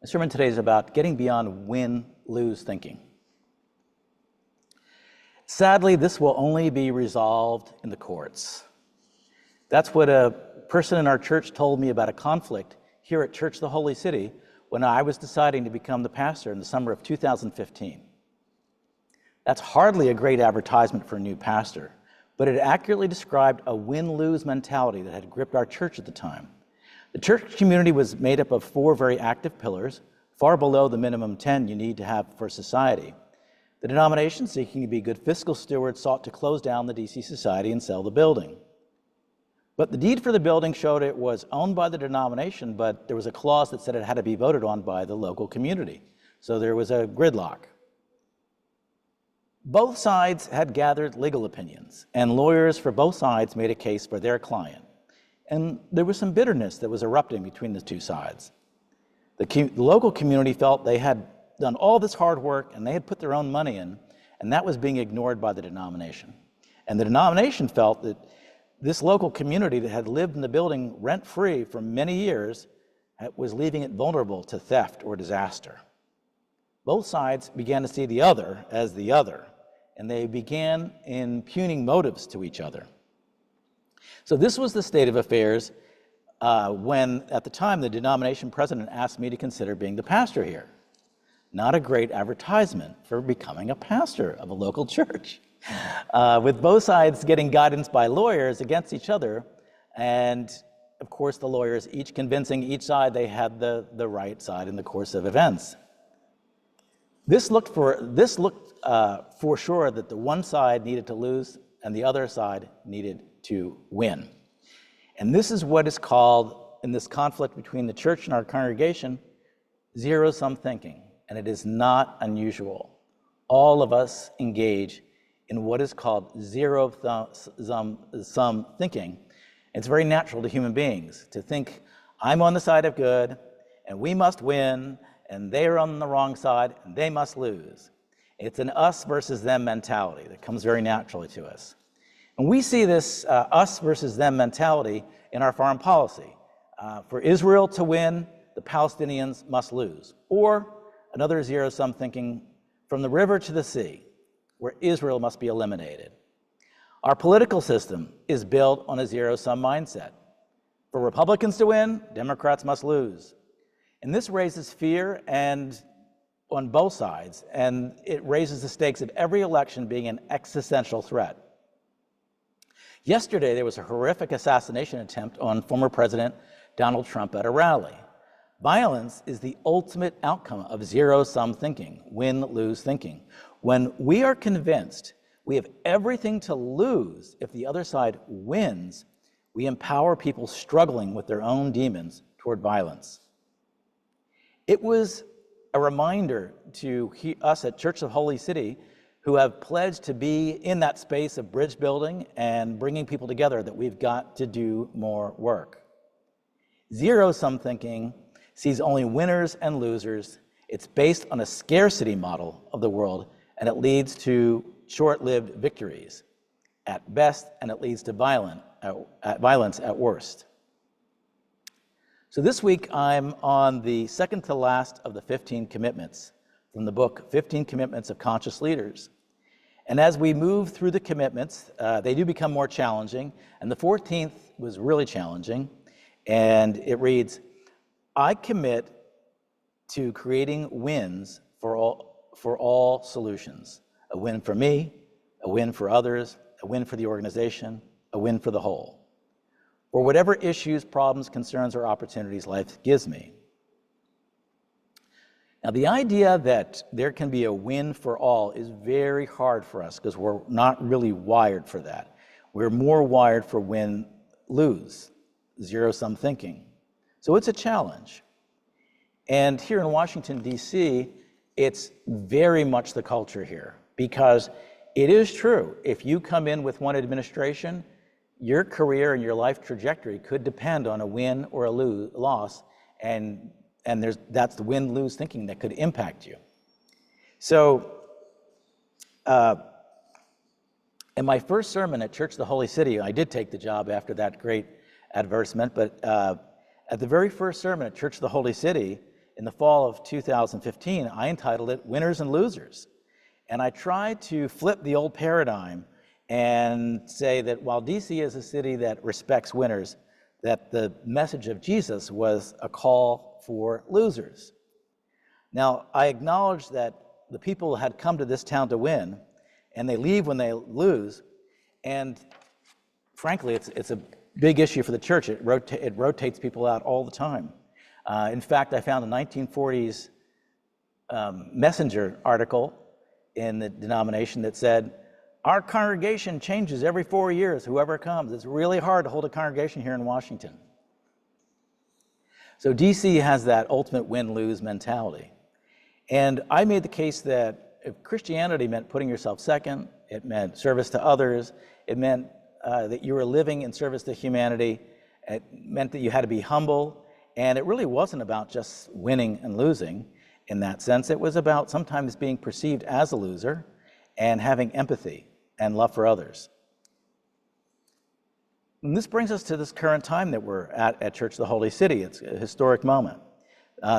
The sermon today is about getting beyond win-lose thinking. Sadly, this will only be resolved in the courts. That's what a person in our church told me about a conflict here at Church of the Holy City when I was deciding to become the pastor in the summer of 2015. That's hardly a great advertisement for a new pastor, but it accurately described a win-lose mentality that had gripped our church at the time. The church community was made up of 4 very active pillars, far below the minimum 10 you need to have for society. The denomination, seeking to be good fiscal stewards, sought to close down the DC Society and sell the building. But the deed for the building showed it was owned by the denomination, but there was a clause that said it had to be voted on by the local community. So there was a gridlock. Both sides had gathered legal opinions, and lawyers for both sides made a case for their client. And there was some bitterness that was erupting between the two sides. The local community felt they had done all this hard work and they had put their own money in, and that was being ignored by the denomination. And the denomination felt that this local community that had lived in the building rent-free for many years was leaving it vulnerable to theft or disaster. Both sides began to see the other as the other, and they began impugning motives to each other. So this was the state of affairs when, at the time, the denomination president asked me to consider being the pastor here. Not a great advertisement for becoming a pastor of a local church. With both sides getting guidance by lawyers against each other, and of course the lawyers each convincing each side they had the right side in the course of events. This looked for sure that the one side needed to lose and the other side needed to win. And this is what is called, in this conflict between the church and our congregation, zero-sum thinking. And it is not unusual. All of us engage in what is called zero-sum thinking. It's very natural to human beings to think, I'm on the side of good, and we must win, and they are on the wrong side, and they must lose. It's an us versus them mentality that comes very naturally to us. And we see this us versus them mentality in our foreign policy. For Israel to win, the Palestinians must lose. Or another zero-sum thinking, from the river to the sea, where Israel must be eliminated. Our political system is built on a zero-sum mindset. For Republicans to win, Democrats must lose. And this raises fear on both sides, and it raises the stakes of every election being an existential threat. Yesterday, there was a horrific assassination attempt on former President Donald Trump at a rally. Violence is the ultimate outcome of zero-sum thinking, win-lose thinking. When we are convinced we have everything to lose if the other side wins, we empower people struggling with their own demons toward violence. It was a reminder to us at Church of Holy City, who have pledged to be in that space of bridge building and bringing people together, that we've got to do more work. Zero-sum thinking sees only winners and losers. It's based on a scarcity model of the world, and it leads to short-lived victories at best, and it leads to violence at worst. So this week, I'm on the second to last of the 15 commitments from the book, 15 Commitments of Conscious Leaders. And as we move through the commitments, they do become more challenging, and the 14th was really challenging, and it reads, I commit to creating wins for all solutions. A win for me, a win for others, a win for the organization, a win for the whole. For whatever issues, problems, concerns, or opportunities life gives me. Now, the idea that there can be a win for all is very hard for us because we're not really wired for that. We're more wired for win-lose, zero-sum thinking. So it's a challenge. And here in Washington, D.C., it's very much the culture here, because it is true, if you come in with one administration, your career and your life trajectory could depend on a win or a loss, and that's the win-lose thinking that could impact you. So, in my first sermon at Church of the Holy City, I did take the job after that great advertisement, but at the very first sermon at Church of the Holy City, in the fall of 2015, I entitled it Winners and Losers. And I tried to flip the old paradigm and say that while DC is a city that respects winners, that the message of Jesus was a call for losers. Now, I acknowledge that the people had come to this town to win, and they leave when they lose, and frankly, it's a big issue for the church. It rotates people out all the time. In fact, I found a 1940s Messenger article in the denomination that said, our congregation changes every 4 years, whoever comes. It's really hard to hold a congregation here in Washington. So DC has that ultimate win-lose mentality. And I made the case that if Christianity meant putting yourself second, it meant service to others, it meant that you were living in service to humanity, it meant that you had to be humble, and it really wasn't about just winning and losing in that sense. It was about sometimes being perceived as a loser and having empathy and love for others. And this brings us to this current time that we're at Church of the Holy City. It's a historic moment.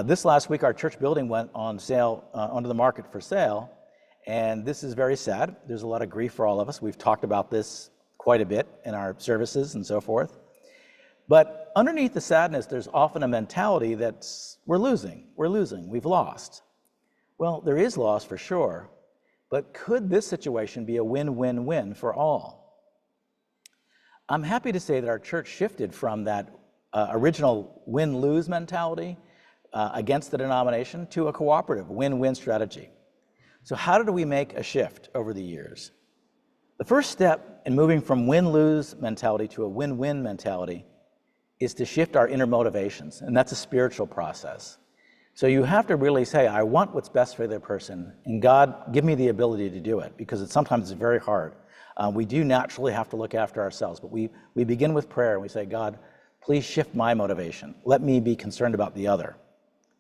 This last week, our church building went on sale, onto the market for sale, and this is very sad. There's a lot of grief for all of us. We've talked about this quite a bit in our services and so forth. But underneath the sadness, there's often a mentality that's we're losing, we've lost. Well, there is loss for sure, but could this situation be a win-win-win for all? I'm happy to say that our church shifted from that original win-lose mentality against the denomination to a cooperative win-win strategy. So how did we make a shift over the years? The first step in moving from win-lose mentality to a win-win mentality is to shift our inner motivations, and that's a spiritual process. So you have to really say, I want what's best for the other person, and God, give me the ability to do it, because sometimes it's very hard. We do naturally have to look after ourselves, but we begin with prayer, and we say, God, please shift my motivation. Let me be concerned about the other.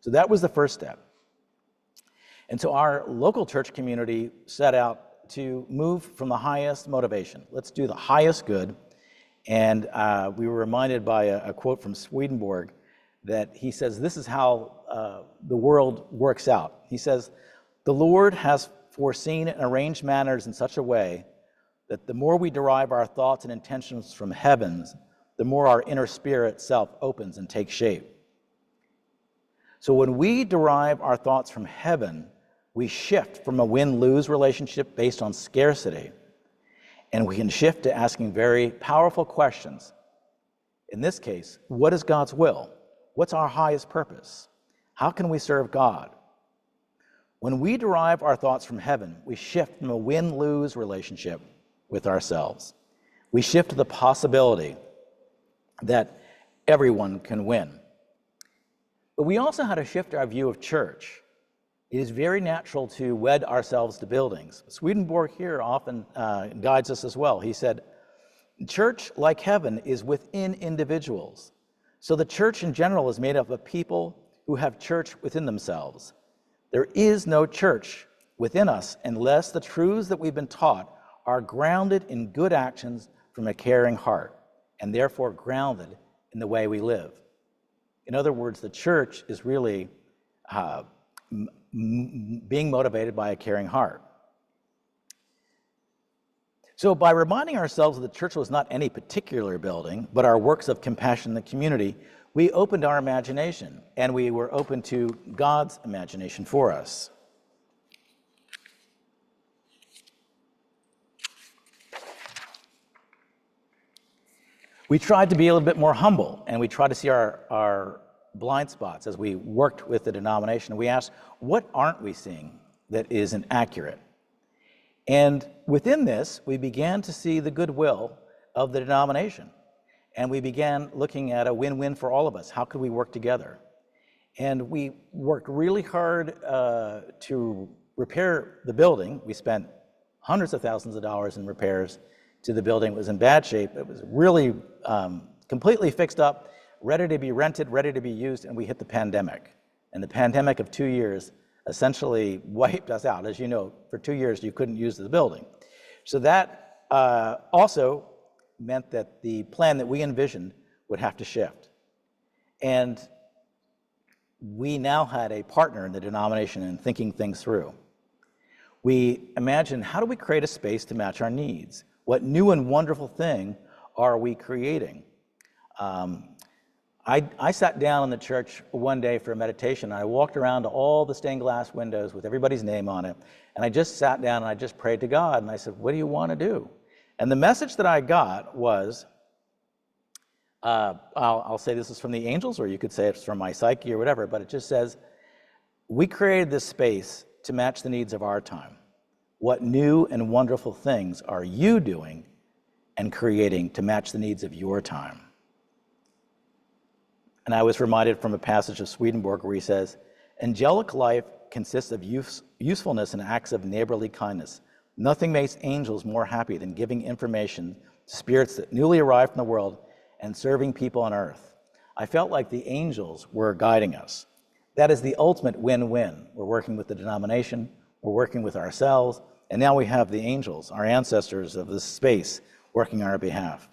So that was the first step. And so our local church community set out to move from the highest motivation. Let's do the highest good. And we were reminded by a quote from Swedenborg that he says, this is how the world works out. He says, the Lord has foreseen and arranged matters in such a way that the more we derive our thoughts and intentions from heavens, the more our inner spirit self opens and takes shape. So when we derive our thoughts from heaven, we shift from a win-lose relationship based on scarcity, and we can shift to asking very powerful questions. In this case, what is God's will? What's our highest purpose? How can we serve God? When we derive our thoughts from heaven, we shift from a win-lose relationship with ourselves. We shift to the possibility that everyone can win. But we also had to shift our view of church. It is very natural to wed ourselves to buildings. Swedenborg here often guides us as well. He said, church, like heaven, is within individuals. So the church in general is made up of people who have church within themselves. There is no church within us unless the truths that we've been taught are grounded in good actions from a caring heart, and therefore grounded in the way we live. In other words, the church is really being motivated by a caring heart. So by reminding ourselves that the church was not any particular building, but our works of compassion in the community, we opened our imagination, and we were open to God's imagination for us. We tried to be a little bit more humble, and we tried to see our blind spots as we worked with the denomination. We asked, what aren't we seeing that isn't accurate? And within this, we began to see the goodwill of the denomination. And we began looking at a win-win for all of us. How could we work together? And we worked really hard to repair the building. We spent hundreds of thousands of dollars in repairs to the building. It was in bad shape. It was really completely fixed up, ready to be rented, ready to be used, and we hit the pandemic. And the pandemic of 2 years essentially wiped us out. As you know, for 2 years you couldn't use the building. So that also meant that the plan that we envisioned would have to shift. And we now had a partner in the denomination in thinking things through. We imagined, how do we create a space to match our needs? What new and wonderful thing are we creating? I sat down in the church one day for a meditation. I walked around to all the stained glass windows with everybody's name on it, and I just sat down and I just prayed to God, and I said, what do you want to do? And the message that I got was, I'll say this is from the angels, or you could say it's from my psyche or whatever, but it just says, we created this space to match the needs of our time. What new and wonderful things are you doing and creating to match the needs of your time? And I was reminded from a passage of Swedenborg where he says, angelic life consists of usefulness and acts of neighborly kindness. Nothing makes angels more happy than giving information to spirits that newly arrived from the world and serving people on earth. I felt like the angels were guiding us. That is the ultimate win-win. We're working with the denomination, we're working with ourselves, and now we have the angels, our ancestors of this space, working on our behalf.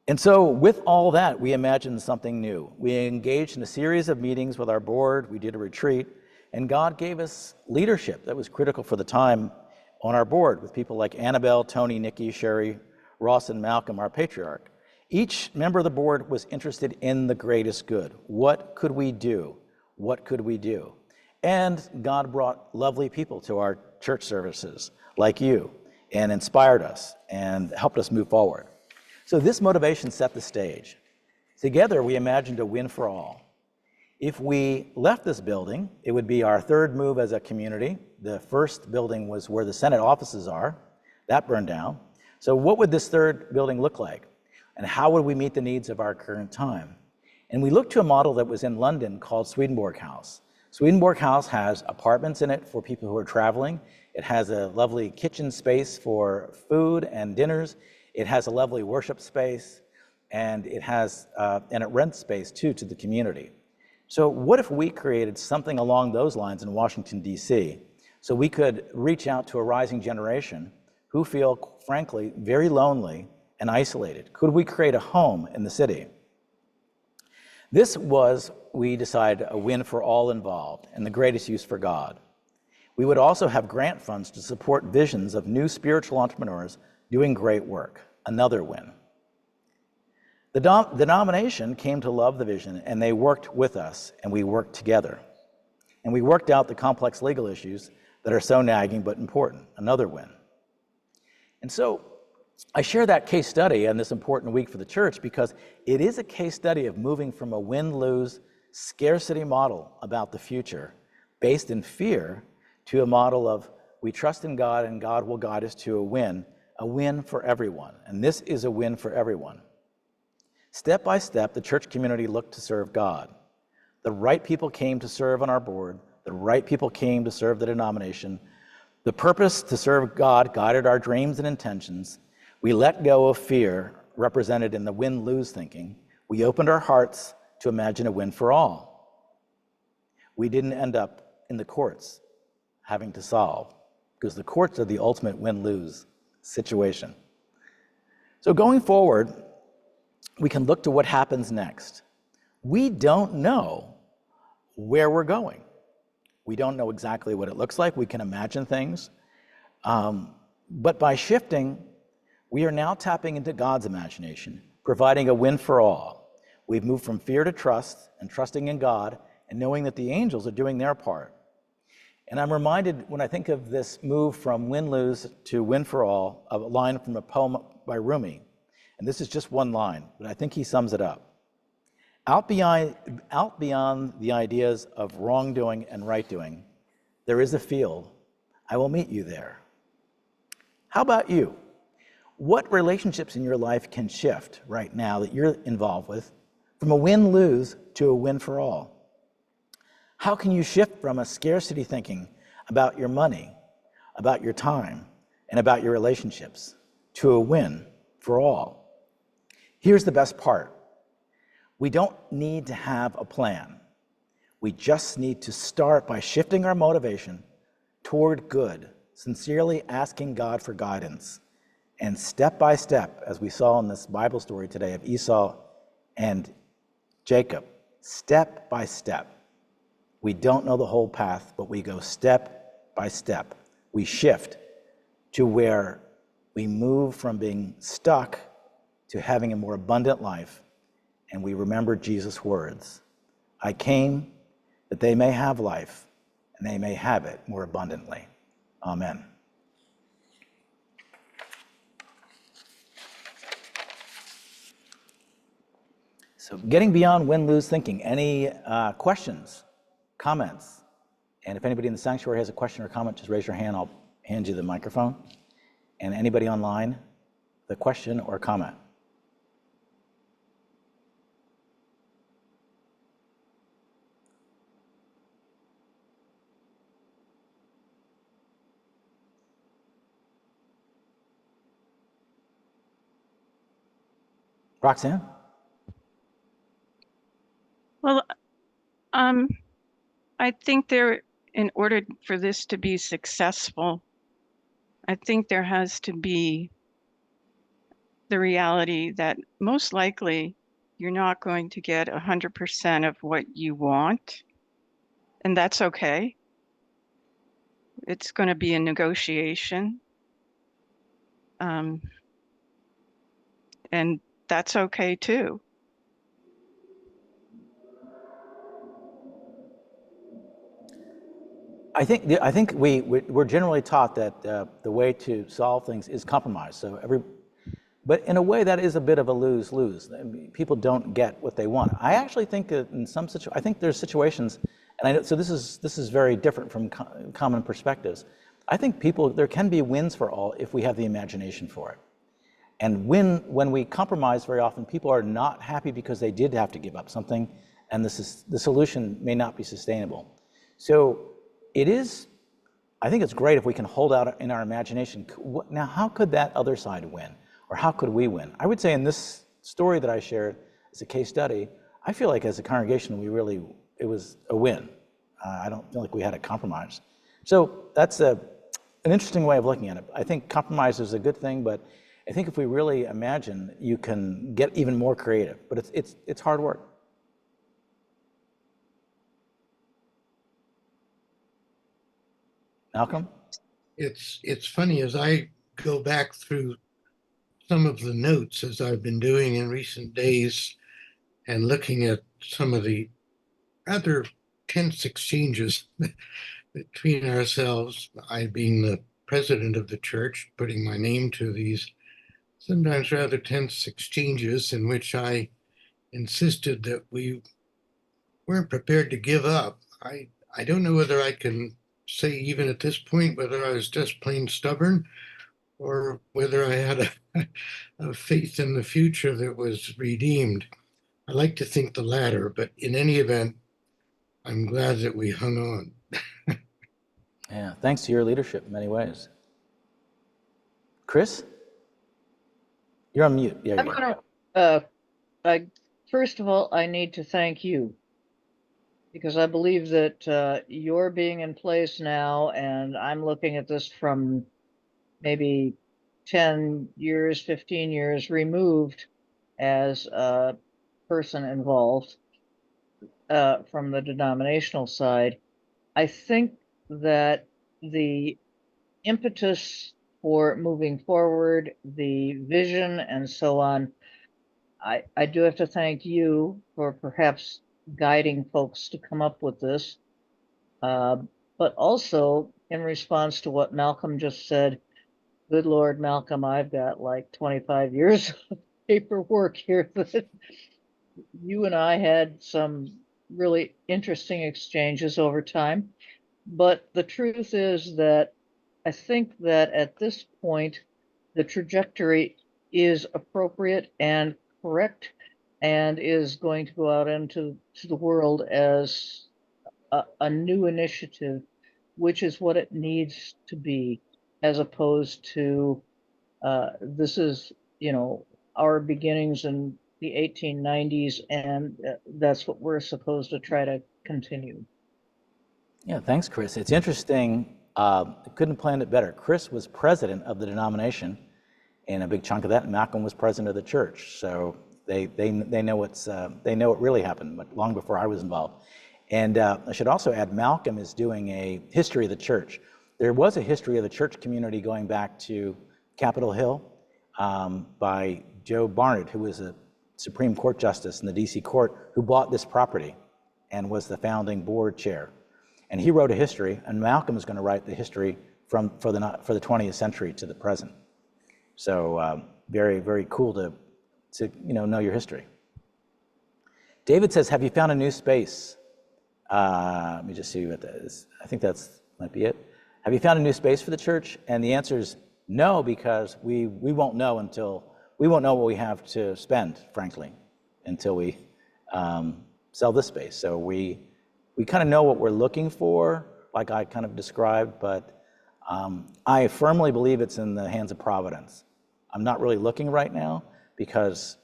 And so with all that, we imagined something new. We engaged in a series of meetings with our board, we did a retreat, and God gave us leadership that was critical for the time on our board with people like Annabelle, Tony, Nikki, Sherry, Ross, and Malcolm, our patriarch. Each member of the board was interested in the greatest good. What could we do? What could we do? And God brought lovely people to our church services like you and inspired us and helped us move forward. So this motivation set the stage. Together, we imagined a win for all. If we left this building, it would be our third move as a community. The first building was where the Senate offices are. That burned down. So what would this third building look like? And how would we meet the needs of our current time? And we looked to a model that was in London called Swedenborg House. Swedenborg House has apartments in it for people who are traveling. It has a lovely kitchen space for food and dinners. It has a lovely worship space, and it rents space too to the community. So what if we created something along those lines in Washington, D.C., so we could reach out to a rising generation who feel, frankly, very lonely and isolated? Could we create a home in the city? This was, we decided, a win for all involved and the greatest use for God. We would also have grant funds to support visions of new spiritual entrepreneurs doing great work, another win. The denomination came to love the vision, and they worked with us, and we worked together. And we worked out the complex legal issues that are so nagging but important, another win. And so I share that case study on this important week for the church because it is a case study of moving from a win-lose scarcity model about the future based in fear to a model of we trust in God and God will guide us to a win for everyone. And this is a win for everyone. Step by step, the church community looked to serve God. The right people came to serve on our board. The right people came to serve the denomination. The purpose to serve God guided our dreams and intentions. We let go of fear, represented in the win-lose thinking. We opened our hearts to imagine a win for all. We didn't end up in the courts having to solve, because the courts are the ultimate win-lose situation. So going forward, we can look to what happens next. We don't know where we're going. We don't know exactly what it looks like. We can imagine things. But by shifting, we are now tapping into God's imagination, providing a win for all. We've moved from fear to trust and trusting in God and knowing that the angels are doing their part. And I'm reminded when I think of this move from win-lose to win for all, of a line from a poem by Rumi. And this is just one line, but I think he sums it up. Out beyond the ideas of wrongdoing and right doing, there is a field. I will meet you there. How about you? What relationships in your life can shift right now that you're involved with from a win-lose to a win for all? How can you shift from a scarcity thinking about your money, about your time, and about your relationships to a win for all? Here's the best part. We don't need to have a plan. We just need to start by shifting our motivation toward good, sincerely asking God for guidance. And step by step, as we saw in this Bible story today of Esau and Jacob, step by step. We don't know the whole path, but we go step by step. We shift to where we move from being stuck to having a more abundant life, and we remember Jesus' words. I came that they may have life, and they may have it more abundantly. Amen. So getting beyond win-lose thinking, any questions, comments? And if anybody in the sanctuary has a question or comment, just raise your hand. I'll hand you the microphone. And anybody online, the question or comment? Roxanne? Well, I think in order for this to be successful, I think there has to be the reality that most likely you're not going to get 100% of what you want, and that's okay. It's going to be a negotiation, and that's okay too. I think we're generally taught that the way to solve things is compromise. But in a way that is a bit of a lose-lose. I mean, people don't get what they want. I actually think that I think there's situations, and I know, so this is very different from common perspectives. I think there can be wins for all if we have the imagination for it. And when we compromise, very often people are not happy because they did have to give up something, and the solution may not be sustainable. So I think it's great if we can hold out in our imagination. Now, how could that other side win? Or how could we win? I would say in this story that I shared as a case study, I feel like as a congregation, it was a win. I don't feel like we had a compromise. So that's an interesting way of looking at it. I think compromise is a good thing, but I think if we really imagine, you can get even more creative. But it's hard work. Malcolm? It's funny, as I go back through some of the notes, as I've been doing in recent days, and looking at some of the rather tense exchanges between ourselves, I being the president of the church, putting my name to these sometimes rather tense exchanges in which I insisted that we weren't prepared to give up. I don't know whether I can say even at this point whether I was just plain stubborn or whether I had a faith in the future that was redeemed. I like to think the latter, but in any event, I'm glad that we hung on. Yeah, thanks to your leadership in many ways. Chris? You're on mute. Yeah, first of all, I need to thank you, because I believe that you're being in place now, and I'm looking at this from maybe 10 years, 15 years removed as a person involved from the denominational side. I think that the impetus for moving forward, the vision and so on, I do have to thank you for perhaps guiding folks to come up with this. But also in response to what Malcolm just said, good Lord, Malcolm, I've got like 25 years of paperwork here that you and I had some really interesting exchanges over time. But the truth is that I think that at this point, the trajectory is appropriate and correct and is going to go out into the world as a new initiative, which is what it needs to be, as opposed to this is, our beginnings in the 1890s, and that's what we're supposed to try to continue. Yeah, thanks, Chris. It's interesting. Couldn't have planned it better. Chris was president of the denomination, and a big chunk of that, and Malcolm was president of the church. So They know they know what really happened, but long before I was involved. And I should also add, Malcolm is doing a history of the church. There was a history of the church community going back to Capitol Hill by Joe Barnett, who was a Supreme Court justice in the DC court, who bought this property and was the founding board chair. And he wrote a history, and Malcolm is going to write the history for the 20th century to the present. So very, very cool to know your history. David says, have you found a new space? Let me just see what that is. I think might be it. Have you found a new space for the church? And the answer is no, because we won't know what we have to spend, frankly, until we sell this space. So we kind of know what we're looking for, like I kind of described, but I firmly believe it's in the hands of Providence. I'm not really looking right now because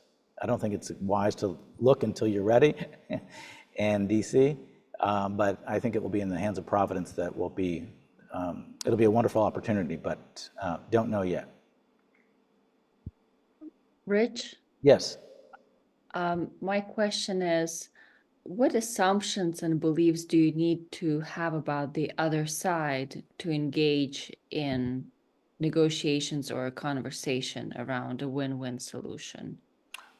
I don't think it's wise to look until you're ready in DC, but I think it will be in the hands of Providence that will be, it'll be a wonderful opportunity, but don't know yet. Rich, Yes. my question is, what assumptions and beliefs do you need to have about the other side to engage in negotiations or a conversation around a win-win solution?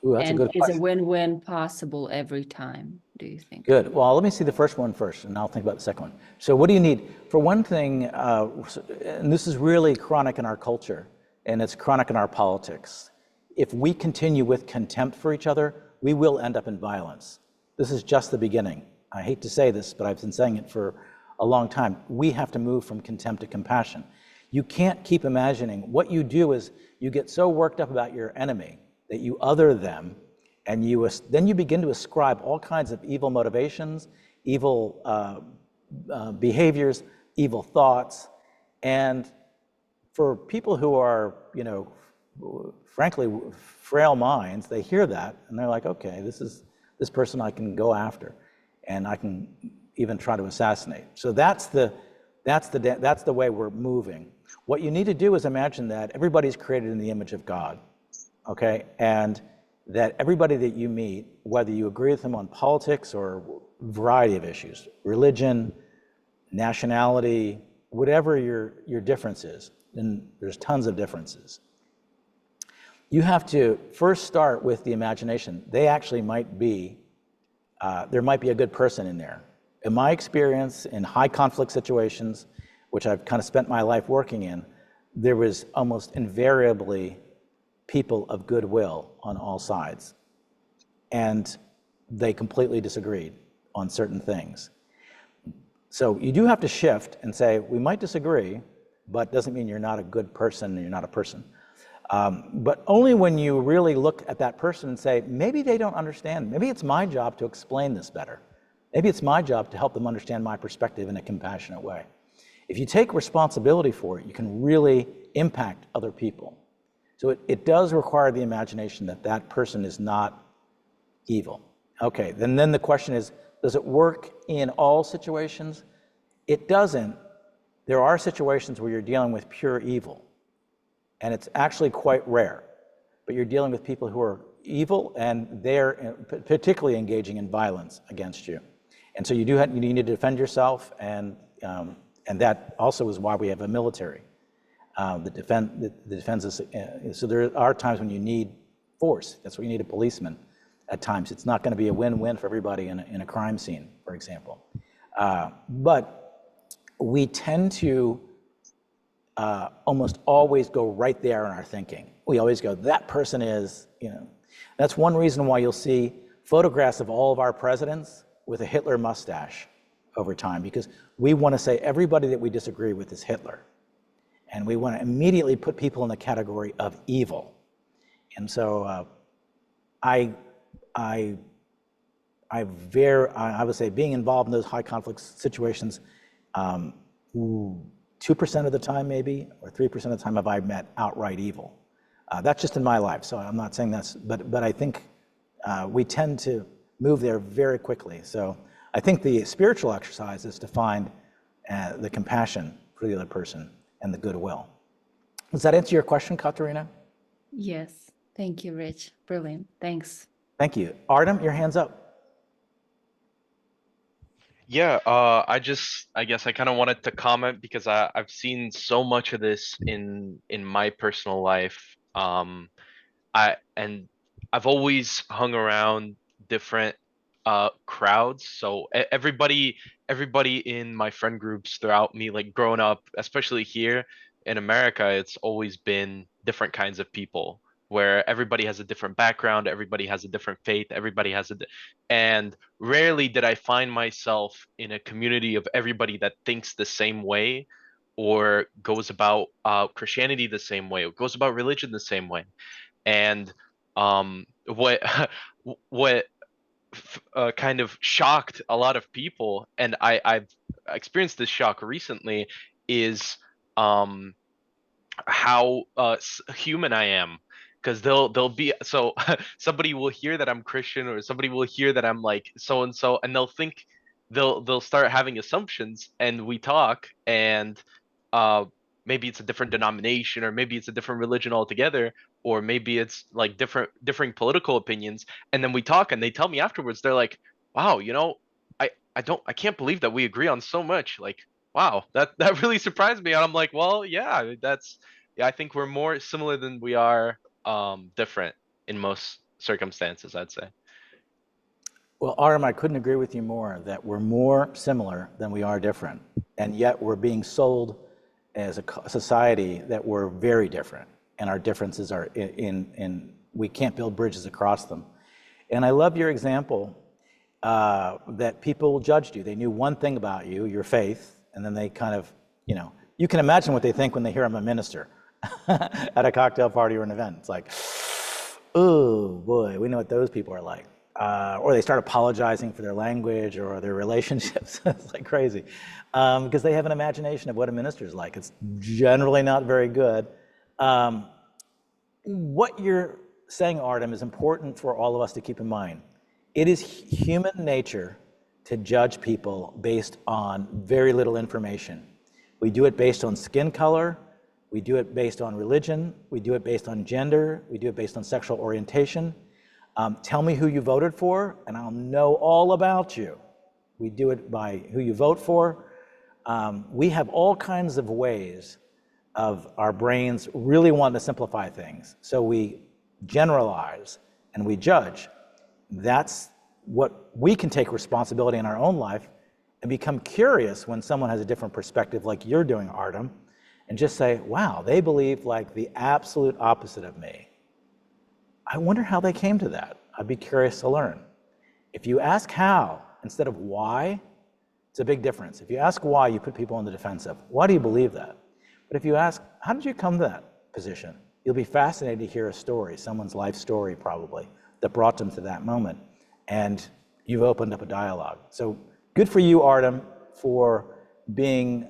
Ooh, that's a And good is a question. win-win possible every time, do you think? Good. Well, let me see the first one first, and I'll think about the second one. So what do you need? For one thing, and this is really chronic in our culture, and it's chronic in our politics. If we continue with contempt for each other, we will end up in violence. This is just the beginning. I hate to say this, but I've been saying it for a long time. We have to move from contempt to compassion. You can't keep imagining. What you do is you get so worked up about your enemy that you other them, and then you begin to ascribe all kinds of evil motivations, evil behaviors, evil thoughts. And for people who are, frankly, frail minds, they hear that and they're like, okay, this person I can go after, and I can even try to assassinate. So that's the way we're moving. What you need to do is imagine that everybody's created in the image of God, okay, and that everybody that you meet, whether you agree with them on politics or a variety of issues, religion, nationality, whatever your difference is, and there's tons of differences. You have to first start with the imagination. They actually might be, there might be a good person in there. In my experience, in high conflict situations, which I've kind of spent my life working in, there was almost invariably people of goodwill on all sides. And they completely disagreed on certain things. So you do have to shift and say, we might disagree, but doesn't mean you're not a good person and you're not a person. But only when you really look at that person and say, maybe they don't understand. Maybe it's my job to explain this better. Maybe it's my job to help them understand my perspective in a compassionate way. If you take responsibility for it, you can really impact other people. So it does require the imagination that that person is not evil. Okay, then the question is, does it work in all situations? It doesn't. There are situations where you're dealing with pure evil, and it's actually quite rare. But you're dealing with people who are evil, and they're particularly engaging in violence against you. And so you need to defend yourself, and that also is why we have a military that defends us. So there are times when you need force. That's why you need a policeman. At times, it's not going to be a win-win for everybody in a crime scene, for example. But we tend to almost always go right there in our thinking. We always go, that person is, That's one reason why you'll see photographs of all of our presidents with a Hitler mustache over time, because we want to say everybody that we disagree with is Hitler. And we want to immediately put people in the category of evil. And so I would say being involved in those high conflict situations, 2% of the time maybe, or 3% of the time have I met outright evil. That's just in my life, so I'm not saying but I think we tend to move there very quickly. So I think the spiritual exercise is to find the compassion for the other person and the goodwill. Does that answer your question, Katerina? Yes, Thank you, Rich. Brilliant. Thanks. Thank you. Artem, your hand's up. Yeah, I guess I kind of wanted to comment because I've seen so much of this in my personal life. And I've always hung around different crowds. So everybody in my friend groups throughout me, like growing up, especially here in America, it's always been different kinds of people where everybody has a different background, everybody has a different faith, and rarely did I find myself in a community of everybody that thinks the same way or goes about Christianity the same way or goes about religion the same way. And what what kind of shocked a lot of people, and I've experienced this shock recently, is um how human I am. Because they'll be so somebody will hear that I'm Christian or somebody will hear that I'm like so and so, and they'll think they'll start having assumptions, and we talk, and uh maybe it's a different denomination, or maybe it's a different religion altogether, or maybe it's like differing political opinions, and then we talk and they tell me afterwards, they're like, wow, I can't believe that we agree on so much. Like, wow, that really surprised me. And I'm like, well, yeah, I think we're more similar than we are different in most circumstances, I'd say. Well, Artem, I couldn't agree with you more that we're more similar than we are different. And yet we're being sold as a society that we're very different. And our differences are we can't build bridges across them. And I love your example that people judged you. They knew one thing about you, your faith, and then they kind of, you can imagine what they think when they hear I'm a minister at a cocktail party or an event. It's like, oh boy, we know what those people are like. Or they start apologizing for their language or their relationships. It's like crazy. Because they have an imagination of what a minister is like. It's generally not very good. What you're saying, Artem, is important for all of us to keep in mind. It is human nature to judge people based on very little information. We do it based on skin color. We do it based on religion. We do it based on gender. We do it based on sexual orientation. Tell me who you voted for, and I'll know all about you. We do it by who you vote for. We have all kinds of ways of our brains really wanting to simplify things. So we generalize and we judge. That's what we can take responsibility in our own life and become curious when someone has a different perspective like you're doing, Artem, and just say, wow, they believe like the absolute opposite of me. I wonder how they came to that. I'd be curious to learn. If you ask how instead of why, it's a big difference. If you ask why, you put people on the defensive. Why do you believe that? But if you ask, how did you come to that position? You'll be fascinated to hear a story, someone's life story probably, that brought them to that moment. And you've opened up a dialogue. So good for you, Artem, for being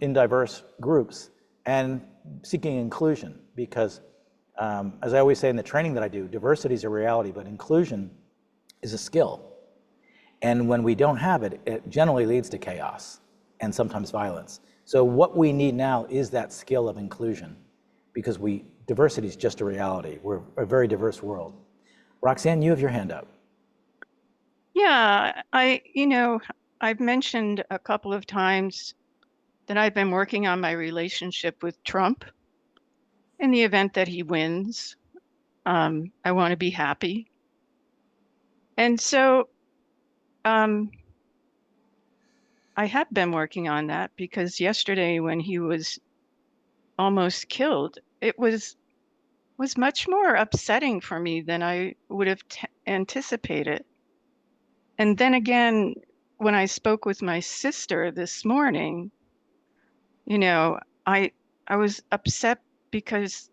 in diverse groups and seeking inclusion, because as I always say in the training that I do, diversity is a reality, but inclusion is a skill. And when we don't have it, it generally leads to chaos and sometimes violence. So what we need now is that skill of inclusion, because diversity is just a reality. We're a very diverse world. Roxanne, you have your hand up. Yeah, I've mentioned a couple of times that I've been working on my relationship with Trump. In the event that he wins, I want to be happy. And so I have been working on that, because yesterday when he was almost killed, it was much more upsetting for me than I would have anticipated. And then again, when I spoke with my sister this morning, I was upset because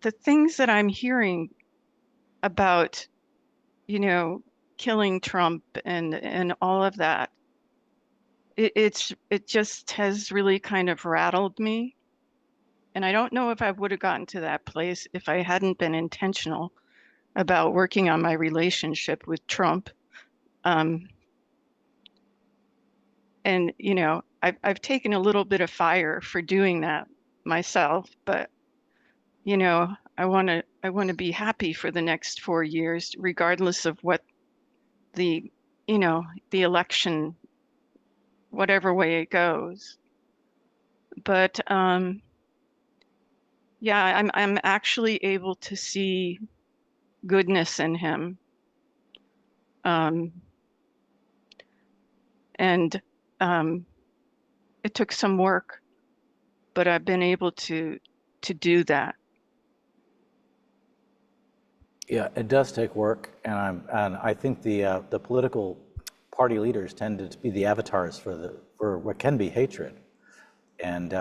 the things that I'm hearing about, killing Trump and all of that, it just has really kind of rattled me. And I don't know if I would have gotten to that place if I hadn't been intentional about working on my relationship with Trump. And I've taken a little bit of fire for doing that myself, but I want to be happy for the next 4 years, regardless of what the, the election, whatever way it goes. But yeah, I'm actually able to see goodness in him. And it took some work, but I've been able to do that. Yeah, it does take work, and I think the political party leaders tend to be the avatars for what can be hatred, and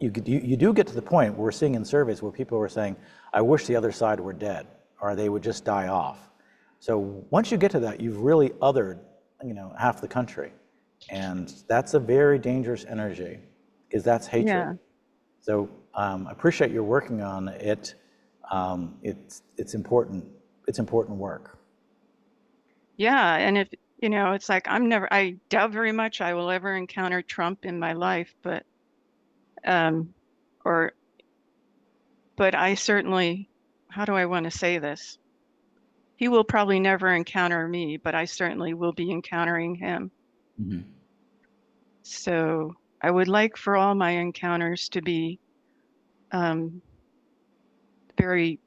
you do get to the point where we're seeing in surveys where people are saying, "I wish the other side were dead," or they would just die off. So once you get to that, you've really othered, half the country, and that's a very dangerous energy, because that's hatred. Yeah. So I appreciate you're working on it. It's important. It's important work. Yeah, and if it's like I doubt very much I will ever encounter Trump in my life, but I certainly, how do I want to say this? He will probably never encounter me, but I certainly will be encountering him. Mm-hmm. So I would like for all my encounters to be very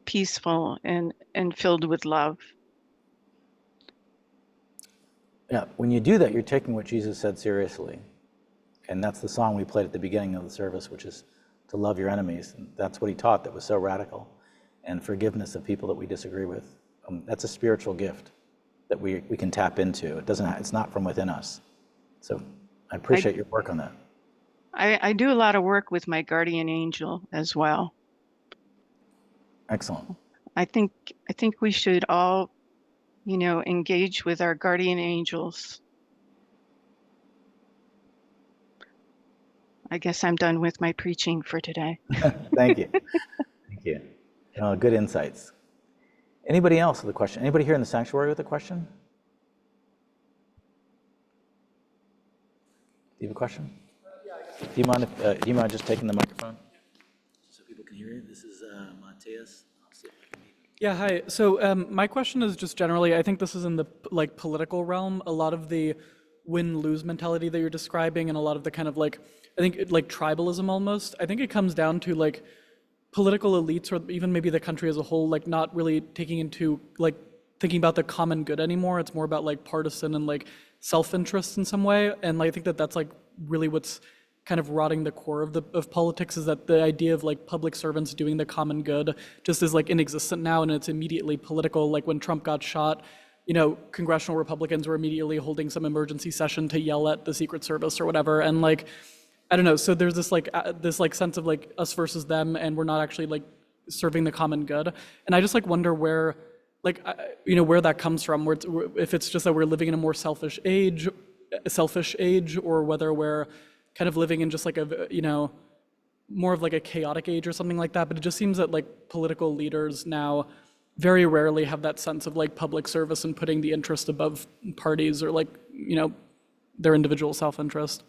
peaceful and filled with love. Yeah, when you do that, you're taking what Jesus said seriously. And that's the song we played at the beginning of the service, which is to love your enemies. And that's what he taught that was so radical. And forgiveness of people that we disagree with. That's a spiritual gift that we can tap into. It's not from within us. So I appreciate your work on that. I do a lot of work with my guardian angel as well. Excellent. I think we should all, engage with our guardian angels. I guess I'm done with my preaching for today. Thank you. Thank you. Good insights. Anybody else with a question? Anybody here in the sanctuary with a question? Do you have a question? Do you mind just taking the microphone so people can hear you? This is Mateus. Yeah, hi. So my question is just generally, I think this is in the political realm. A lot of the win-lose mentality that you're describing, and a lot of the kind of I think tribalism almost. I think it comes down to political elites, or even maybe the country as a whole, not really taking into thinking about the common good anymore. It's more about partisan and self-interest in some way. And I think that that's really what's kind of rotting the core of politics, is that the idea of public servants doing the common good just is inexistent now, and it's immediately political. When Trump got shot, congressional Republicans were immediately holding some emergency session to yell at the Secret Service or whatever. And I don't know. So there's this sense of us versus them, and we're not actually serving the common good. And I just wonder where where that comes from. If it's just that we're living in a more selfish age, or whether we're kind of living in just more of a chaotic age or something like that. But it just seems that political leaders now very rarely have that sense of public service and putting the interest above parties or their individual self-interest.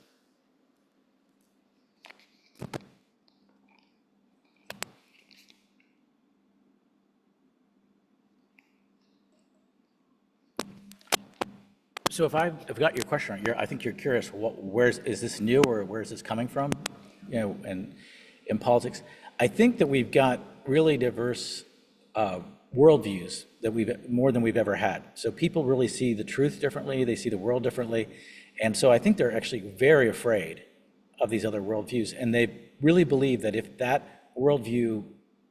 So if I've got your question right, I think you're curious, is this new, or where is this coming from? And in politics, I think that we've got really diverse worldviews that more than we've ever had. So people really see the truth differently, they see the world differently. And so I think they're actually very afraid of these other worldviews. And they really believe that if that worldview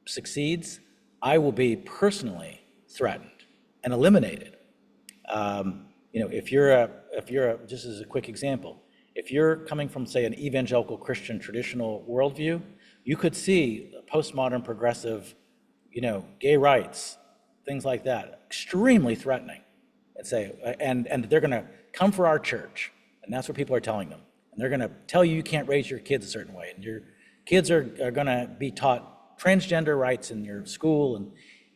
succeeds, I will be personally threatened and eliminated. If you're just as a quick example, if you're coming from, say, an evangelical Christian traditional worldview, you could see postmodern progressive, gay rights, things like that, extremely threatening, and say, and they're going to come for our church, and that's what people are telling them, and they're going to tell you can't raise your kids a certain way, and your kids are going to be taught transgender rights in your school,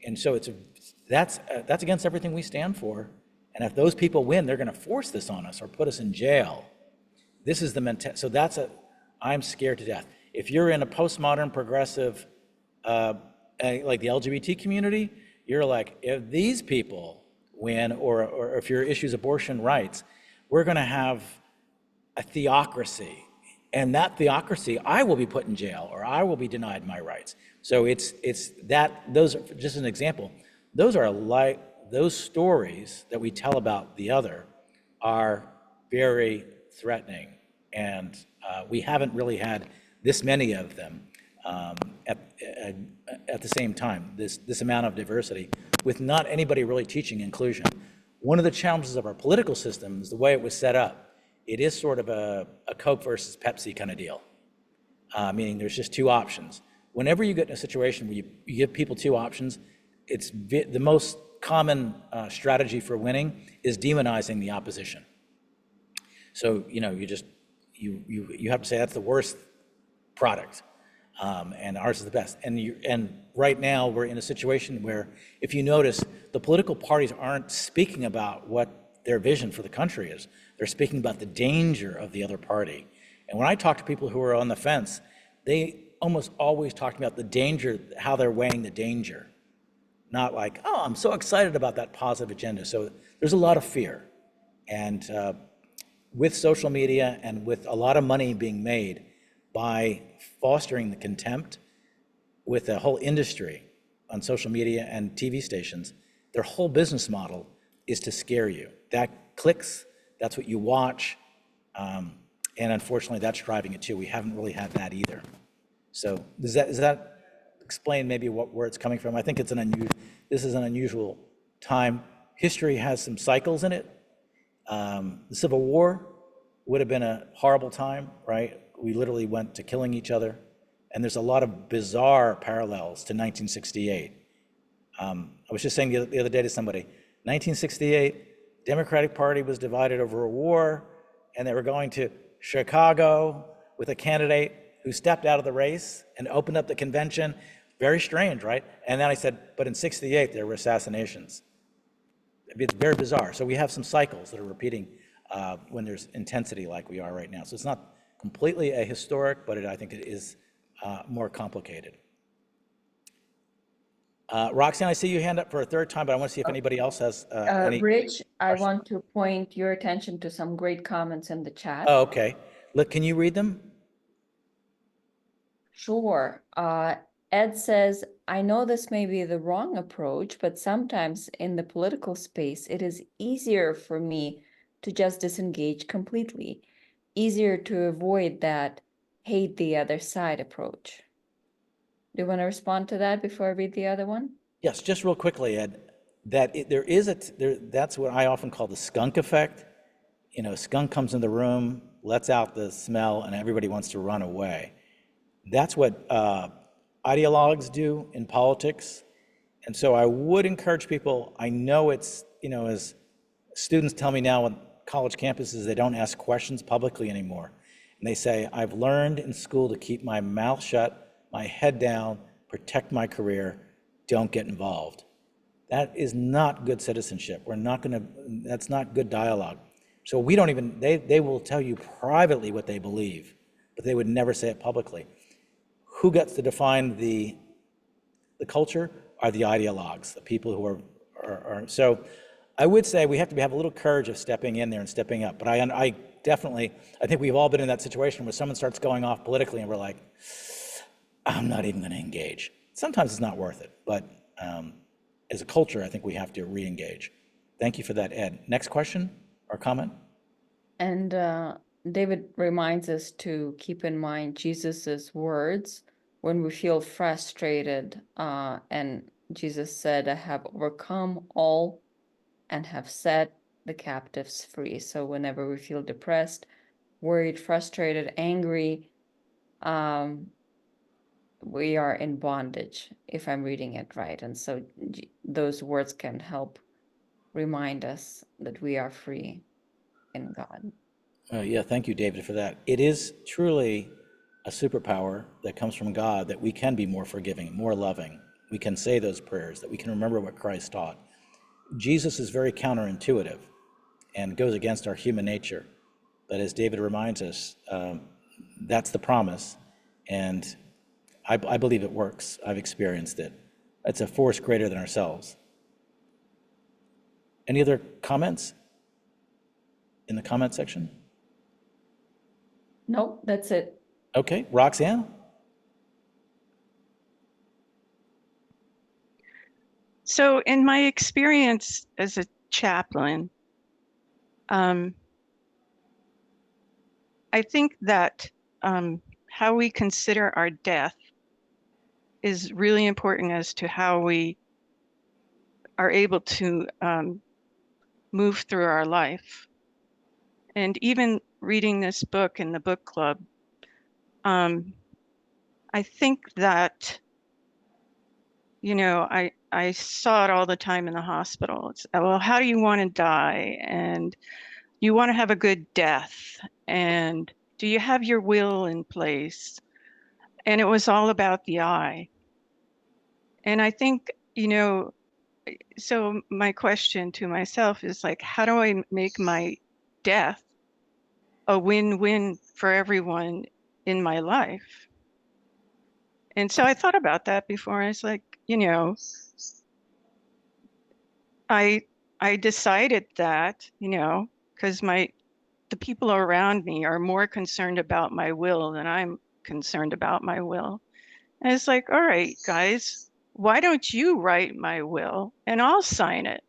and so that's against everything we stand for. And if those people win, they're going to force this on us or put us in jail. This is the mentality. So I'm scared to death. If you're in a postmodern progressive like the LGBT community, you're like, if these people win, or if your issue is abortion rights, we're going to have a theocracy. And that theocracy, I will be put in jail or I will be denied my rights. So it's that, those are just an example. Those are like, those stories that we tell about the other are very threatening. And we haven't really had this many of them at the same time, this amount of diversity, with not anybody really teaching inclusion. One of the challenges of our political system is the way it was set up. It is sort of a Coke versus Pepsi kind of deal, meaning there's just two options. Whenever you get in a situation where you give people two options, it's the most common strategy for winning is demonizing the opposition. So, you know, you have to say that's the worst product, and ours is the best. And right now we're in a situation where, if you notice, the political parties aren't speaking about what their vision for the country is. They're speaking about the danger of the other party. And when I talk to people who are on the fence, they almost always talk about the danger, how they're weighing the danger. Not like, oh, I'm so excited about that positive agenda. So there's a lot of fear. And with social media and with a lot of money being made by fostering the contempt with the whole industry on social media and TV stations, their whole business model is to scare you. That clicks, that's what you watch, and unfortunately that's driving it too. We haven't really had that either. So does that explain maybe where it's coming from? I think it's this is an unusual time. History has some cycles in it. The Civil War would have been a horrible time, right? We literally went to killing each other. And there's a lot of bizarre parallels to 1968. I was just saying the other day to somebody, 1968, Democratic Party was divided over a war, and they were going to Chicago with a candidate who stepped out of the race and opened up the convention. Very strange, right? And then I said, but in 68, there were assassinations. It's very bizarre. So we have some cycles that are repeating when there's intensity like we are right now. So it's not completely ahistoric, but I think it is more complicated. Roxanne, I see you hand up for a third time, but I want to see if anybody else has any. Rich, I questions. want to point your attention to some great comments in the chat. Oh, okay. Look, can you read them? Sure. Ed says, I know this may be the wrong approach, but sometimes in the political space, it is easier for me to just disengage completely. Easier to avoid that hate the other side approach. Do you want to respond to that before I read the other one? Yes, just real quickly, Ed, that's what I often call the skunk effect. You know, a skunk comes in the room, lets out the smell, and everybody wants to run away. That's what ideologues do in politics. And so I would encourage people, I know it's, you know, as students tell me now on college campuses, they don't ask questions publicly anymore. And they say, I've learned in school to keep my mouth shut, my head down, protect my career, don't get involved. That is not good citizenship. That's not good dialogue. So we don't even, they will tell you privately what they believe, but they would never say it publicly. Who gets to define the culture are the ideologues, the people who are so I would say we have to have a little courage of stepping in there and stepping up. But I definitely, I think we've all been in that situation where someone starts going off politically and we're like, I'm not even going to engage. Sometimes it's not worth it, but as a culture, I think we have to re-engage. Thank you for that, Ed. Next question or comment? And David reminds us to keep in mind Jesus's words when we feel frustrated. And Jesus said, I have overcome all and have set the captives free. So whenever we feel depressed, worried, frustrated, angry, we are in bondage, if I'm reading it right. And so those words can help remind us that we are free in God. Yeah, thank you, David, for that. It is truly a superpower that comes from God that we can be more forgiving, more loving. We can say those prayers, that we can remember what Christ taught. Jesus is very counterintuitive and goes against our human nature. But as David reminds us, that's the promise. And I believe it works. I've experienced it. It's a force greater than ourselves. Any other comments in the comment section? Nope, that's it. Okay, Roxanne? So in my experience as a chaplain, I think that how we consider our death is really important as to how we are able to move through our life. And even reading this book in the book club, I think that, you know, I saw it all the time in the hospital. It's, well, how do you want to die? And you want to have a good death. And do you have your will in place? And it was all about the I. And I think, you know, so my question to myself is like, how do I make my death a win-win for everyone in my life? And so I thought about that before. I was like, you know, I decided that, you know, because the people around me are more concerned about my will than I'm concerned about my will. And it's like, all right, guys, why don't you write my will and I'll sign it?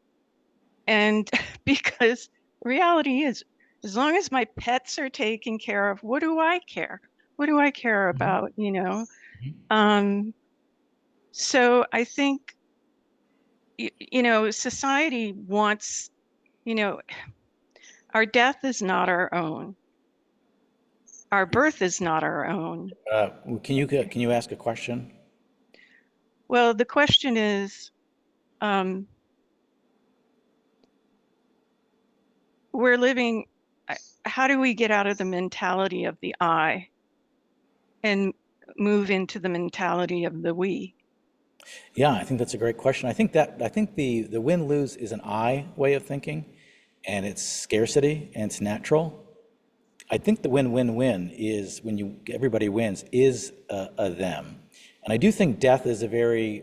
And because reality is, as long as my pets are taken care of, what do I care? What do I care about, you know? So I think, you know, society wants, you know, our death is not our own. Our birth is not our own. Can you ask a question? Well, the question is, we're living, how do we get out of the mentality of the I and move into the mentality of the we? Yeah, I think that's a great question. I think the win-lose is an I way of thinking, and it's scarcity and it's natural. I think the win-win-win is when everybody wins is a them. And I do think death is a very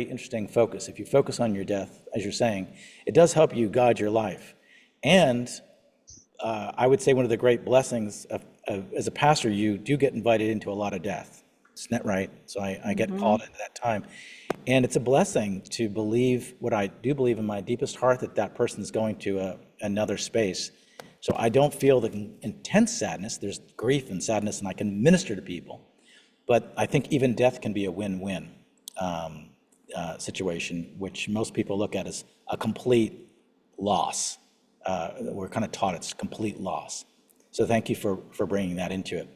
interesting focus. If you focus on your death, as you're saying, it does help you guide your life. And I would say one of the great blessings as a pastor, you do get invited into a lot of death. Isn't that right? So I get called into that time. And it's a blessing to believe what I do believe in my deepest heart, that that person is going to another space. So I don't feel the intense sadness. There's grief and sadness, and I can minister to people. But I think even death can be a win-win situation, which most people look at as a complete loss. We're kind of taught it's complete loss. So thank you for bringing that into it.